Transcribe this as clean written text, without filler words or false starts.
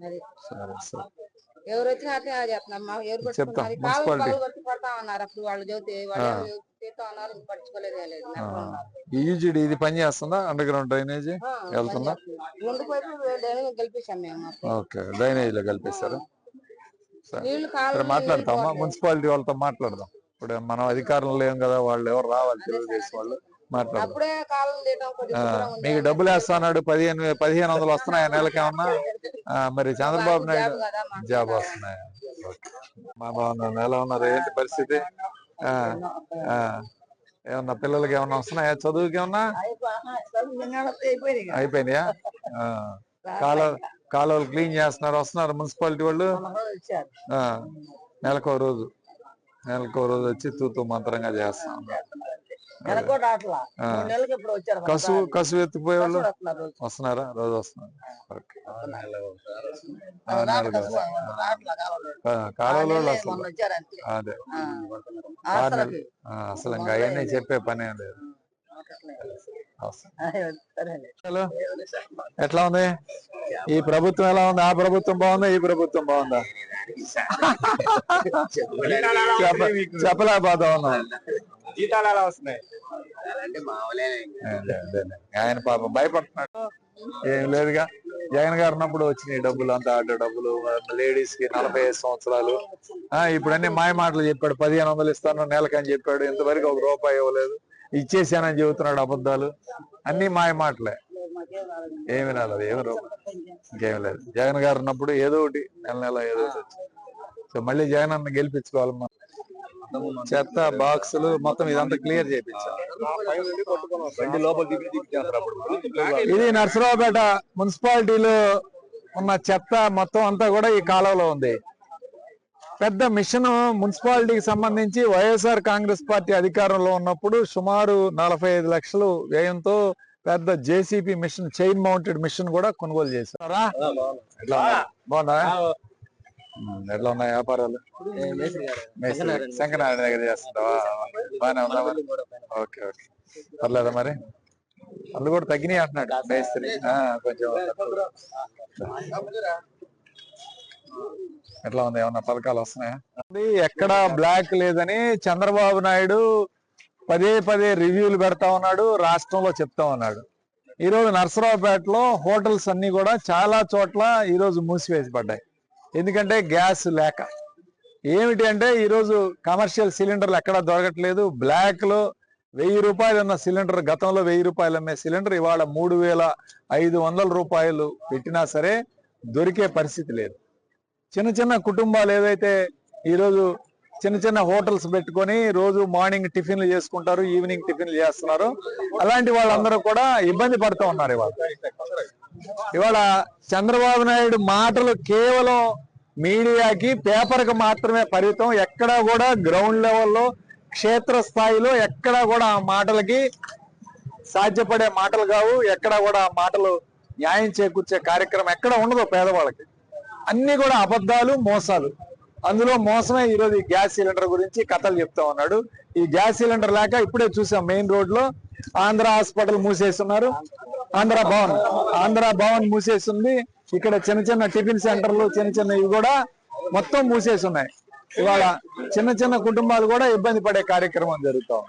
మరి సరే సరే ఎవరు వచ్చినా అట్లా చేస్తున్నాం. ఎవరు చెప్తాం పట్టుకున్నారు కాలు మున్సిపాలిటీ. కాలు పట్టి పడతా ఉన్నారు. అప్పుడు వాళ్ళు చదివితే వాళ్ళు చేస్తా ఉన్నారు, పట్టించుకోలేదు. ఈ యూజీడీ ఇది పని చేస్తుందా? అండర్ గ్రౌండ్ డ్రైనేజ్ వెళ్తుందా? ముందు పైపు గెలిపించాం మేము. ఓకే, డ్రైనేజ్ లో కలిపేశారు. నీళ్లు సరే మాట్లాడతామా, మున్సిపాలిటీ వాళ్ళతో మాట్లాడదాం. ఇప్పుడు మనం అధికారంలో లేం కదా, వాళ్ళు ఎవరు రావాలి, తెలుగుదేశం వాళ్ళు మాట్లాడదాం. అప్పుడే కాలం మీకు డబ్బులు వేస్తా అన్నాడు, 1500 వస్తున్నాయా నెలకేమన్నా? మరి చంద్రబాబు నాయుడు జాబ్ వస్తున్నాయా? మా బాగున్నారు, ఎలా ఉన్నారు, ఏంటి పరిస్థితి? ఏమన్నా పిల్లలకి ఏమన్నా వస్తున్నాయా, చదువుకి ఏమన్నా అయిపోయినాయా? కాలువలు క్లీన్ చేస్తున్నారు, వస్తున్నారు మున్సిపాలిటీ వాళ్ళు. నెలకో రోజు వచ్చి తూతూ మంత్రంగా చేస్తాం. కసు ఎత్తిపోయే వాళ్ళు వస్తున్నారా? రోజు వస్తున్నారు. కాలువలో అసలు అదే అసలు ఇంకా అవన్నీ చెప్పే పనే లేదు. ఎట్లా ఉంది ఈ ప్రభుత్వం? ఎలా ఉంది? ఆ ప్రభుత్వం బాగుందా, ఈ ప్రభుత్వం బాగుందా? చెప్పలేకపోతా ఉన్నా. జీతాలు అలా వస్తున్నాయి. ఆయన పాపం భయపడుతున్నాడు. ఏం లేదుగా, జగన్ గారు ఉన్నప్పుడు వచ్చినాయి డబ్బులు, అంతా ఆటో డబ్బులు, లేడీస్ కి 45 సంవత్సరాలు. ఇప్పుడు అన్ని మాయ మాటలు చెప్పాడు. 1500 ఇస్తాను నెలకని చెప్పాడు, ఇంతవరకు ₹1 ఇవ్వలేదు. ఇచ్చేసానని చెబుతున్నాడు, అబద్ధాలు అన్ని మాయ మాటలే. ఏమి రాలేదు, ఏమి ఇంకేం లేదు. జగన్ గారు ఉన్నప్పుడు ఏదో ఒకటి నెల ఏదో ఒకటి వచ్చింది. సో మళ్ళీ జగన్ అన్న గెలిపించుకోవాలి. చెత్త బాక్సులు మొత్తం ఇదంతా క్లియర్ చేయించాలి. ఇది నర్సరావుపేట మున్సిపాలిటీలో ఉన్న చెత్త మొత్తం అంతా కూడా ఈ కాలువలో ఉంది. పెద్ద మిషన్ మున్సిపాలిటీకి సంబంధించి వైఎస్ఆర్ కాంగ్రెస్ పార్టీ అధికారంలో ఉన్నప్పుడు సుమారు 45 లక్షలు వ్యయంతో పెద్ద JCB machine, chain mounted machine కూడా కొనుగోలు చేశారా? బాగున్నా? ఎట్లా ఉన్నాయి వ్యాపారాలు? శంకరనారాయణ దగ్గర చేస్తుంటావా? బాగానే ఉందా? ఓకే ఓకే, పర్లేదా? మరి వాళ్ళు కూడా తగ్గినాయి అంటున్నాడు మేస్త్రి కొంచెం. ఎట్లా ఉంది, ఏమన్నా పథకాలు వస్తున్నాయా? ఎక్కడా బ్లాక్ లేదని చంద్రబాబు నాయుడు పదే రివ్యూలు పెడతా ఉన్నాడు, రాష్ట్రంలో చెప్తా ఉన్నాడు. ఈరోజు నర్సరావుపేటలో హోటల్స్ అన్ని కూడా చాలా చోట్ల ఈరోజు మూసివేసి పడ్డాయి. ఎందుకంటే గ్యాస్ లేక. ఏమిటి అంటే ఈరోజు కమర్షియల్ సిలిండర్లు ఎక్కడా దొరకట్లేదు. బ్లాక్ లో ₹1000 అన్న సిలిండర్, గతంలో ₹1000 అమ్మే సిలిండర్ ఇవాళ ₹3500 పెట్టినా సరే దొరికే పరిస్థితి లేదు. చిన్న కుటుంబాలు ఏదైతే ఈరోజు చిన్న హోటల్స్ పెట్టుకొని రోజు మార్నింగ్ టిఫిన్లు చేసుకుంటారు, ఈవినింగ్ టిఫిన్లు చేస్తున్నారు, అలాంటి వాళ్ళందరూ కూడా ఇబ్బంది పడుతూ ఉన్నారు. ఇవాళ చంద్రబాబు నాయుడు మాటలు కేవలం మీడియాకి, పేపర్కి మాత్రమే పరిమితం. ఎక్కడా కూడా గ్రౌండ్ లెవెల్లో, క్షేత్ర స్థాయిలో ఎక్కడా కూడా ఆ మాటలకి సాధ్యపడే మాటలు కావు. ఎక్కడా కూడా ఆ మాటలు న్యాయం చేకూర్చే కార్యక్రమం ఎక్కడ ఉండదు పేదవాళ్ళకి. అన్ని కూడా అబద్ధాలు, మోసాలు. అందులో మోసమే ఈరోజు ఈ గ్యాస్ సిలిండర్ గురించి కథలు చెప్తా ఉన్నాడు. ఈ గ్యాస్ సిలిండర్ లేక ఇప్పుడే చూసాం మెయిన్ రోడ్ లో ఆంధ్ర హాస్పిటల్ మూసేస్తున్నారు, ఆంధ్ర భవన్ మూసేస్తుంది. ఇక్కడ చిన్న టిఫిన్ సెంటర్లు, ఇవి కూడా మొత్తం మూసేసి ఉన్నాయి. ఇవాళ చిన్న కుటుంబాలు కూడా ఇబ్బంది పడే కార్యక్రమం జరుగుతాం.